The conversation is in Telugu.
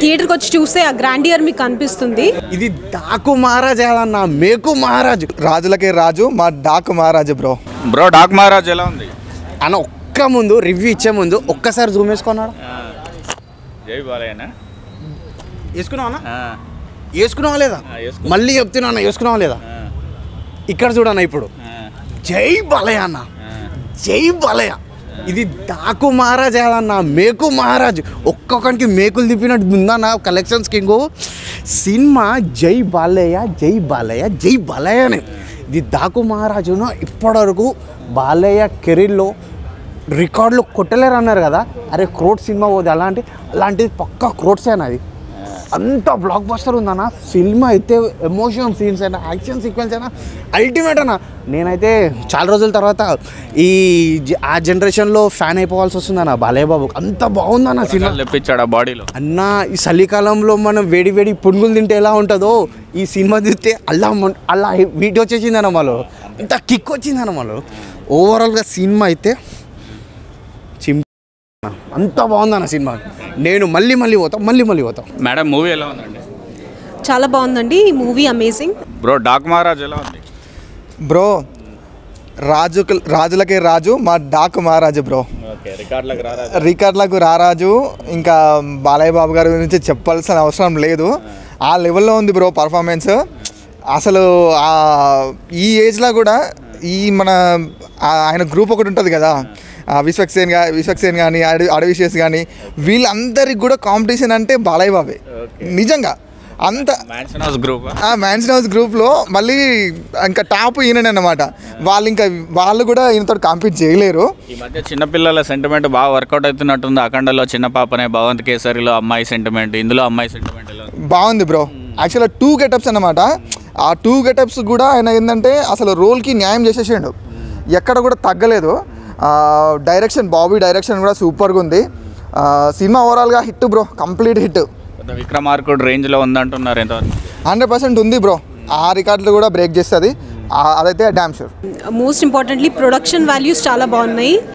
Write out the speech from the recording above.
థియేటర్కి వచ్చి చూస్తే ఆ గ్రాండియర్ మీకు కనిపిస్తుంది. ఇది డాకు మహారాజ్ అన్న, మేకు మహారాజు, రాజులకే రాజు మా డాకు మహారాజు. బ్రో డాకు మహారాజ్ ఎలా ఉంది అన్న? ఒక్క ముందు రివ్యూ ఇచ్చే ముందు ఒక్కసారి జూమ్ వేసుకున్నాడు. జై బాలయ్యనా వేసుకున్నావా? వేసుకున్నావా లేదా? మళ్ళీ చెప్తున్నా అన్న, వేసుకున్నావా లేదా? ఇక్కడ చూడన్న, ఇప్పుడు జై బాలయ్య అన్న, జై బాలయ్య. ఇది డాకు మహారాజ్ అన్న, మేకు మహారాజు. ఒక్కొక్కరికి మేకులు తిప్పినట్టు ఉందన్న కలెక్షన్స్ కింగ్. సినిమా జై బాలయ్య, జై బాలయ్య, జై బాలయ్యనే. ఇది డాకు మహారాజును ఇప్పటివరకు బాలయ్య కెరీర్లో రికార్డులు కొట్టలేరు అన్నారు కదా. అరే క్రోడ్ సినిమా పోదు, అలాంటిది పక్కా క్రోడ్సే అన్న. అది అంత బ్లాక్ బస్టర్ ఉందన్న. సినిమా అయితే ఎమోషన్ సీన్స్ అయినా, యాక్షన్ సీక్వెన్స్ అయినా అల్టిమేట్ అన్న. నేనైతే చాలా రోజుల తర్వాత ఆ జనరేషన్లో ఫ్యాన్ అయిపోవాల్సి వస్తుందన్న బాలయ్య బాబు. అంత బాగుందన్న సినిమా. తెప్పించాడు బాడీలో అన్న. ఈ చలికాలంలో మనం వేడి వేడి పునుగులు తింటే ఎలా ఉంటుందో ఈ సినిమా చూస్తే అలా వీటి వచ్చేసిందన్న మాలో. ఇంత కిక్ వచ్చిందన్న మాలో. ఓవరాల్గా సినిమా అయితే అంత బాగుందన్న సినిమా. నేను మళ్ళీ పోతా. మేడం మూవీ ఎలా ఉందండి? చాలా బాగుందండి ఈ movie, amazing. Bro Daaku Maharaj ఎలా ఉంది? బ్రో రాజులకే రాజు మా డాకు మహారాజు. బ్రో రికార్డులకు రారాజు. ఇంకా బాలయ్య బాబు గారి గురించి చెప్పాల్సిన అవసరం లేదు. ఆ లెవెల్లో ఉంది బ్రో పర్ఫార్మెన్స్. అసలు ఈ ఏజ్లో కూడా ఈ మన ఆయన గ్రూప్ ఒకటి ఉంటుంది కదా, విశ్వక్సేన్ కానీ అడవిశేష్ కానీ, వీళ్ళందరికి కూడా కాంపిటీషన్ అంటే బాలయ్య బాబే నిజంగా. అంత మ్యాన్షన్ హౌస్ గ్రూప్లో మళ్ళీ ఇంకా టాప్ ఈయననే అన్నమాట. వాళ్ళు కూడా ఈయనతో కాంపీట్ చేయలేరు. ఈ మధ్య చిన్నపిల్లల సెంటిమెంట్ బాగా వర్కౌట్ అవుతున్నట్టుంది. అఖండలో చిన్న పాపనే, భగవంత్ కేసరిలో అమ్మాయి సెంటిమెంట్, ఇందులో అమ్మాయి సెంటిమెంట్ బాగుంది బ్రో. యాక్చువల్గా 2 గెటప్స్ అన్నమాట. ఆ 2 గెటప్స్ కూడా ఆయన ఏంటంటే అసలు రోల్కి న్యాయం చేసేసిండు, ఎక్కడ కూడా తగ్గలేదు. డైరెక్షన్, బాబీ డైరెక్షన్ కూడా సూపర్గా ఉంది. సినిమా ఓవరాల్గా హిట్ బ్రో, కంప్లీట్ హిట్. విక్రమార్కుడు రేంజ్లో ఉందంటున్నారు. ఎంత 100% ఉంది బ్రో. ఆ రికార్డులు కూడా బ్రేక్ చేస్తుంది, అదైతే damn sure. Most importantly production values చాలా బాగున్నాయి.